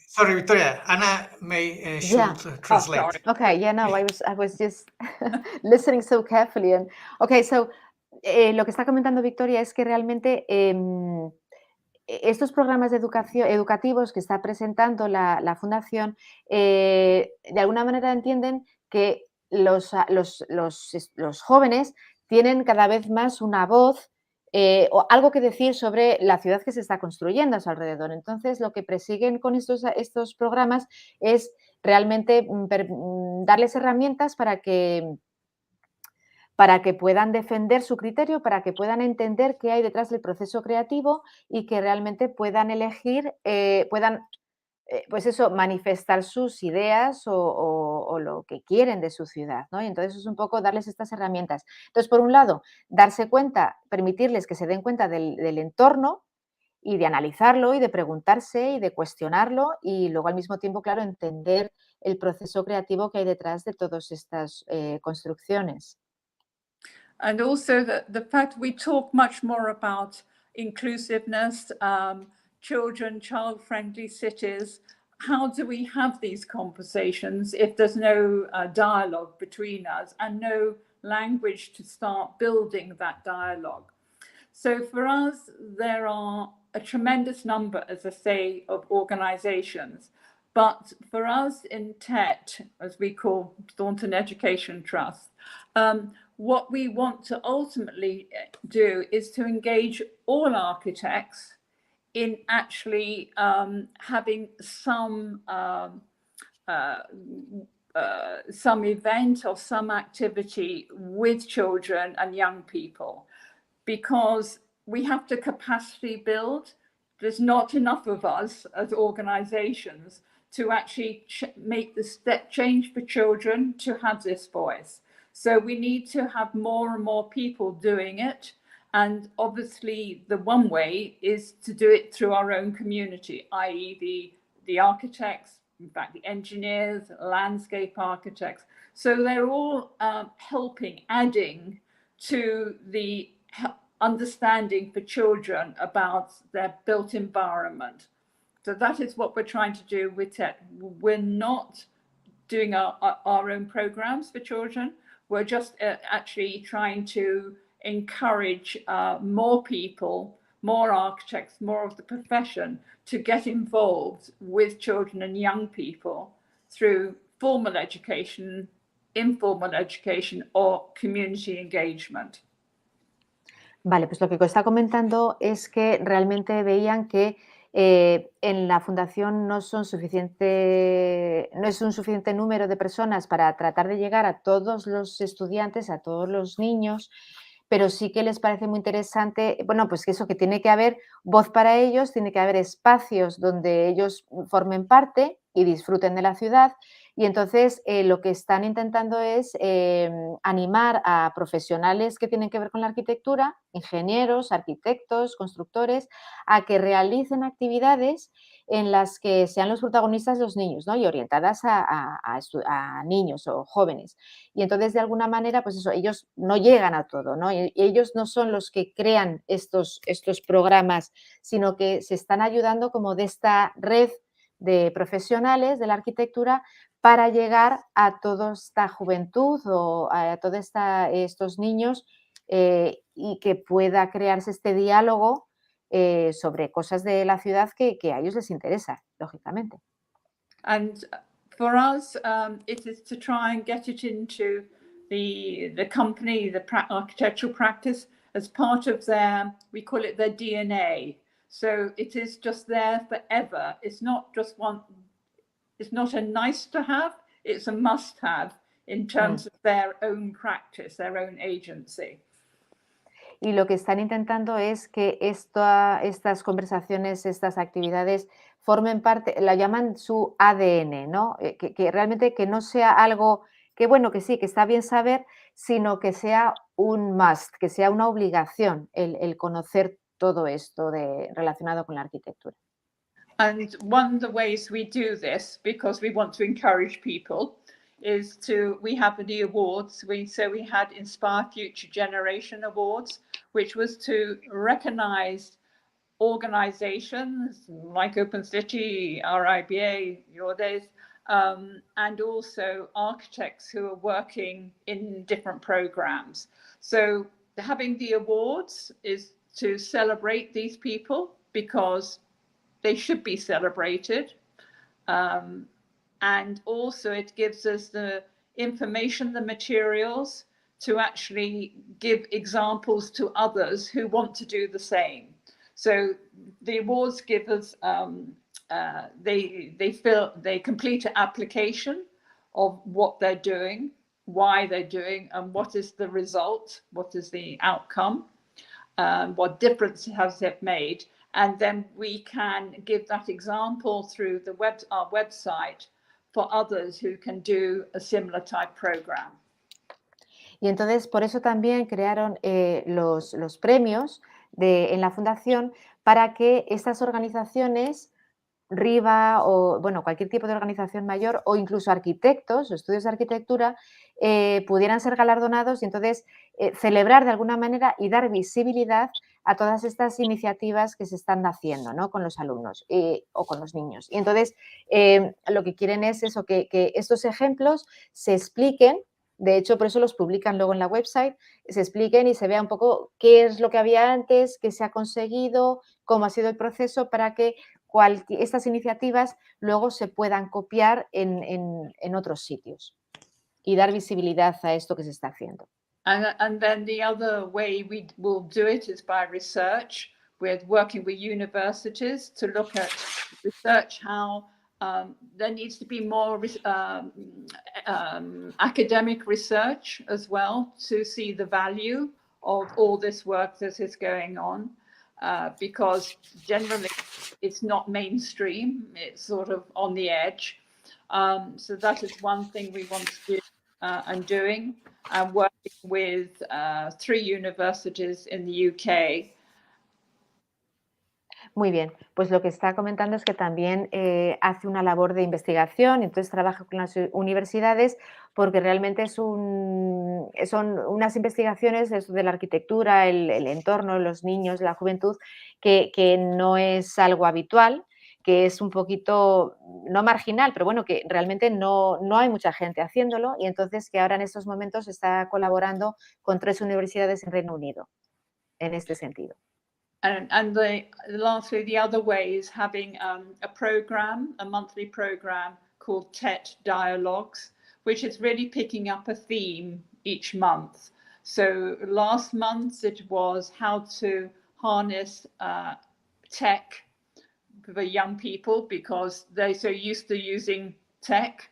Sorry, Victoria. Anna should translate. Okay, yeah, no, I was just listening so carefully. And okay, so lo que está comentando Victoria es que realmente estos programas de educativos que está presentando la Fundación, de alguna manera entienden que los jóvenes tienen cada vez más una voz o algo que decir sobre la ciudad que se está construyendo a su alrededor. Entonces, lo que persiguen con estos programas es realmente darles herramientas para que puedan defender su criterio, para que puedan entender qué hay detrás del proceso creativo y que realmente puedan elegir, pues eso, manifestar sus ideas o lo que quieren de su ciudad, ¿no? Y entonces es un poco darles estas herramientas. Entonces, por un lado, darse cuenta, permitirles que se den cuenta del entorno y de analizarlo y de preguntarse y de cuestionarlo y luego al mismo tiempo, claro, entender el proceso creativo que hay detrás de todas estas construcciones. And also the fact we talk much more about inclusiveness, children, child-friendly cities. How do we have these conversations if there's no dialogue between us and no language to start building that dialogue. So for us, there are a tremendous number, as I say, of organizations. But for us in TET, as we call Thornton Education Trust, what we want to ultimately do is to engage all architects in actually having some event or some activity with children and young people, because we have to capacity build. There's not enough of us as organizations to actually make the step change for children to have this voice. So we need to have more and more people doing it. And obviously the one way is to do it through our own community, i.e. the architects, in fact, the engineers, landscape architects. So they're all helping, adding to the understanding for children about their built environment. So that is what we're trying to do with TET. We're not doing our own programs for children. We're just actually trying to encourage more people, more architects, more of the profession to get involved with children and young people through formal education, informal education, or community engagement. Vale, pues lo que está comentando es que realmente veían que en la fundación no es un suficiente número de personas para tratar de llegar a todos los estudiantes, a todos los niños, pero sí que les parece muy interesante, bueno, pues que eso, que tiene que haber voz para ellos, tiene que haber espacios donde ellos formen parte y disfruten de la ciudad. Y entonces lo que están intentando es animar a profesionales que tienen que ver con la arquitectura, ingenieros, arquitectos, constructores, a que realicen actividades en las que sean los protagonistas los niños, ¿no? Y orientadas a niños o jóvenes. Y entonces, de alguna manera, pues eso, ellos no llegan a todo, ¿no? Y ellos no son los que crean estos programas, sino que se están ayudando como de esta red de profesionales de la arquitectura para llegar a toda esta juventud o a todos estos niños y que pueda crearse este diálogo sobre cosas de la ciudad que a ellos les interesa, lógicamente. And for us, it is to try and get it into the company, the architectural practice, as part of their, we call it their DNA. So it is just there forever. It's not just one, it's not a nice to have, it's a must have in terms of their own practice, their own agency. Y lo que están intentando es que estas conversaciones, estas actividades formen parte, la llaman su ADN, ¿no? Que realmente que no sea algo que, bueno, que sí, que está bien saber, sino que sea un must, que sea una obligación el conocer todo esto relacionado con la arquitectura. And one of the ways we do this, because we want to encourage people, is we have the awards. So we had Inspire Future Generation Awards, which was to recognize organizations like Open City, RIBA, Your Days, and also architects who are working in different programs. So having the awards is to celebrate these people because they should be celebrated. And also it gives us the information, the materials to actually give examples to others who want to do the same. So the awards give us, they complete an application of what they're doing, why they're doing, and what is the result, what is the outcome, what difference has it made. And then we can give that example through our website for others who can do a similar type program. Y entonces por eso también crearon los premios en la fundación para que estas organizaciones, RIBA o bueno, cualquier tipo de organización mayor o incluso arquitectos o estudios de arquitectura pudieran ser galardonados y entonces celebrar de alguna manera y dar visibilidad a todas estas iniciativas que se están haciendo, ¿no? Con los alumnos o con los niños. Y entonces lo que quieren es eso, que estos ejemplos se expliquen De hecho, por eso los publican luego en la website, se expliquen y se vea un poco qué es lo que había antes, qué se ha conseguido, cómo ha sido el proceso para que estas iniciativas luego se puedan copiar en otros sitios y dar visibilidad a esto que se está haciendo. And then the other way we will do it is by research. We're working with universities to look at research how there needs to be more academic research as well to see the value of all this work that is going on, because generally it's not mainstream, it's sort of on the edge. So that is one thing we want to do and doing, and working with 3 universities in the UK. Muy bien, pues lo que está comentando es que también hace una labor de investigación, entonces trabaja con las universidades porque realmente son unas investigaciones de la arquitectura, el entorno, los niños, la juventud, que no es algo habitual, que es un poquito, no marginal, pero bueno, que realmente no hay mucha gente haciéndolo y entonces que ahora en estos momentos está colaborando con 3 universidades en Reino Unido en este sentido. And lastly, the other way is having a program, a monthly program called TET Dialogues, which is really picking up a theme each month. So last month it was how to harness tech for young people because they're so used to using tech,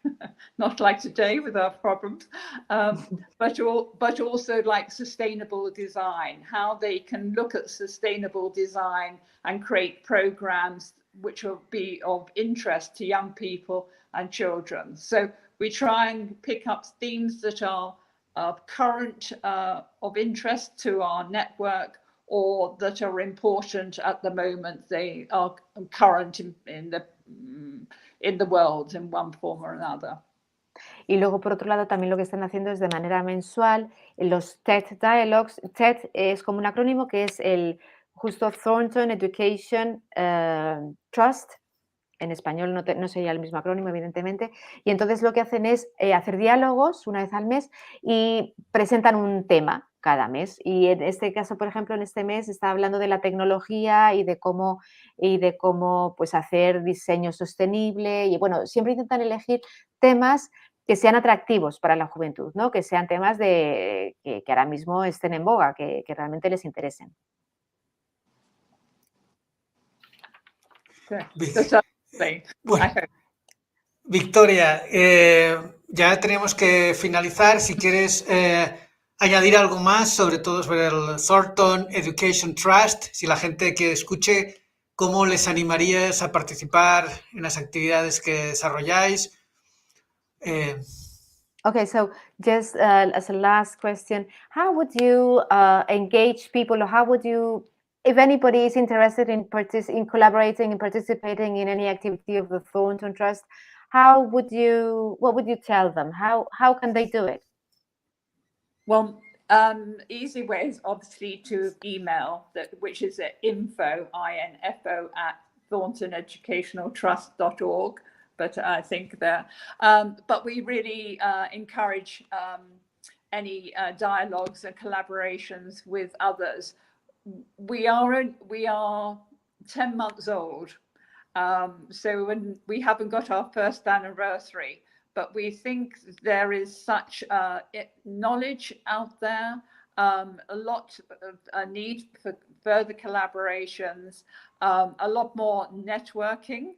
not like today with our problems, but also like sustainable design, how they can look at sustainable design and create programs which will be of interest to young people and children. So we try and pick up themes that are current, of interest to our network, or that are important at the moment. They are current in the world in one form or another. Y luego, por otro lado, también lo que están haciendo es de manera mensual los TED Dialogues. TED es como un acrónimo que es el justo Thornton Education Trust. En español no sería el mismo acrónimo, evidentemente. Y entonces lo que hacen es hacer diálogos una vez al mes y presentan un tema cada mes. Y en este caso, por ejemplo, en este mes está hablando de la tecnología y de cómo pues, hacer diseño sostenible. Y bueno, siempre intentan elegir temas que sean atractivos para la juventud, ¿no? Que sean temas que ahora mismo estén en boga, que realmente les interesen. Bueno, Victoria, ya tenemos que finalizar. Si quieres añadir algo más, sobre todo sobre el Thornton Education Trust, si la gente que escuche, ¿cómo les animarías a participar en las actividades que desarrolláis? Okay, so just as a last question, how would you engage people, or how would you, if anybody is interested in collaborating and participating in any activity of the Thornton Trust, what would you tell them? How can they do it? Well, easy way is obviously to email, which is at info at thorntoneducationaltrust.org. But I think but we really encourage any dialogues and collaborations with others. We are 10 months old, so when we haven't got our first anniversary, but we think there is such knowledge out there, a lot of a need for further collaborations, a lot more networking,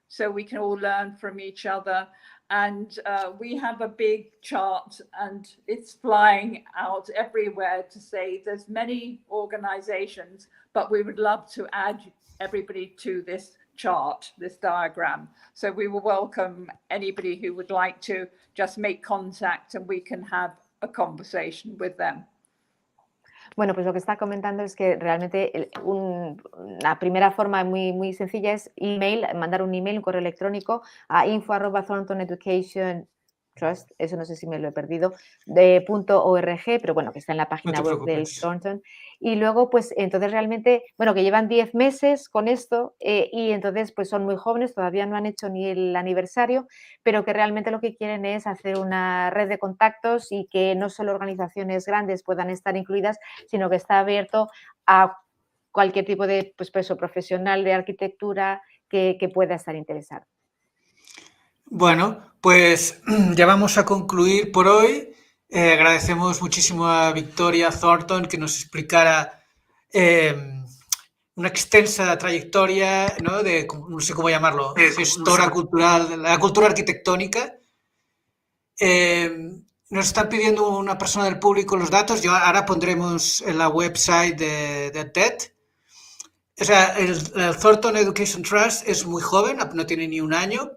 so we can all learn from each other. And we have a big chart, and it's flying out everywhere to say there's many organizations, but we would love to add everybody to this chart, this diagram. So we will welcome anybody who would like to just make contact and we can have a conversation with them. Bueno, pues lo que está comentando es que realmente la primera forma muy, muy sencilla es mandar un email, un correo electrónico a info@thorntoneducationtrust.org Trust, eso no sé si me lo he perdido, de .org, pero bueno, que está en la página web del Thornton. Y luego, pues, entonces realmente, bueno, que llevan 10 meses con esto y entonces, pues son muy jóvenes, todavía no han hecho ni el aniversario, pero que realmente lo que quieren es hacer una red de contactos y que no solo organizaciones grandes puedan estar incluidas, sino que está abierto a cualquier tipo de profesional de arquitectura que pueda estar interesado. Bueno, pues ya vamos a concluir por hoy. Agradecemos muchísimo a Victoria Thornton que nos explicara una extensa trayectoria, ¿no? De, no sé cómo llamarlo, gestora cultural, la cultura arquitectónica. Nos están pidiendo una persona del público los datos. Yo ahora pondremos en la website de TED. O sea, el Thornton Education Trust es muy joven, no tiene ni un año,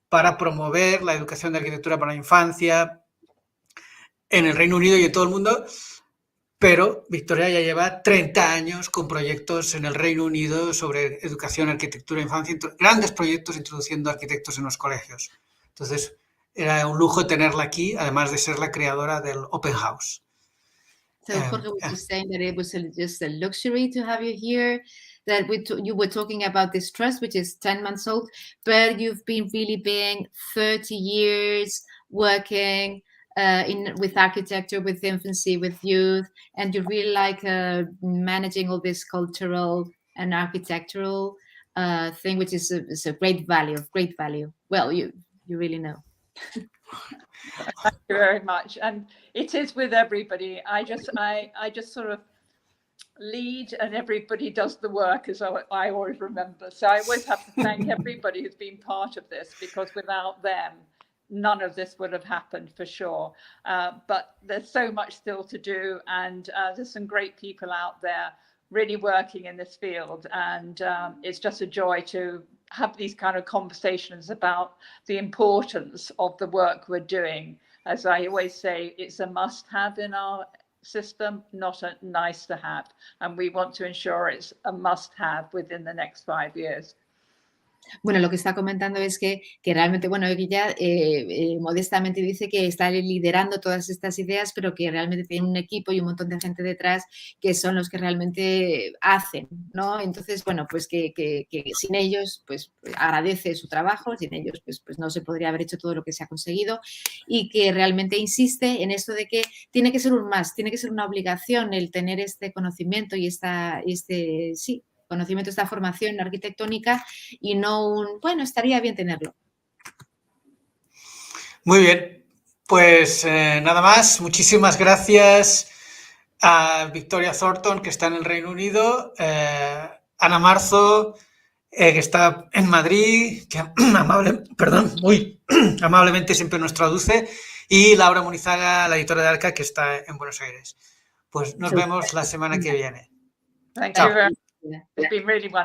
para promover la educación de arquitectura para la infancia en el Reino Unido y en todo el mundo, pero Victoria ya lleva 30 años con proyectos en el Reino Unido sobre educación, arquitectura, infancia, grandes proyectos introduciendo arquitectos en los colegios. Entonces, era un lujo tenerla aquí, además de ser la creadora del Open House. So Jorge was just saying that it was just a luxury to have you here, that you were talking about this trust, which is 10 months old, but you've been really being 30 years working with architecture, with infancy, with youth, and you really like managing all this cultural and architectural thing, which is a great value, of great value. Well, you really know. Thank you very much. And it is with everybody. I just sort of lead and everybody does the work, as I always remember. So I always have to thank everybody who's been part of this, because without them, none of this would have happened for sure. But there's so much still to do, and there's some great people out there really working in this field, and it's just a joy to have these kind of conversations about the importance of the work we're doing. As I always say, it's a must-have in our system, not a nice-to-have, and we want to ensure it's a must-have within the next 5 years. Bueno, lo que está comentando es que realmente, bueno, ella modestamente dice que está liderando todas estas ideas, pero que realmente tiene un equipo y un montón de gente detrás que son los que realmente hacen, ¿no? Entonces, bueno, pues que sin ellos, pues agradece su trabajo, sin ellos, pues no se podría haber hecho todo lo que se ha conseguido, y que realmente insiste en esto de que tiene que ser un más, tiene que ser una obligación el tener este conocimiento y conocimiento, esta formación arquitectónica, y no bueno, estaría bien tenerlo. Muy bien, pues nada más. Muchísimas gracias a Victoria Thornton, que está en el Reino Unido, Ana Marzo, que está en Madrid, que amablemente siempre nos traduce, y Laura Munizaga, la editora de Arca, que está en Buenos Aires. Pues nos vemos la semana que viene. Thank you very much. It's been really wonderful.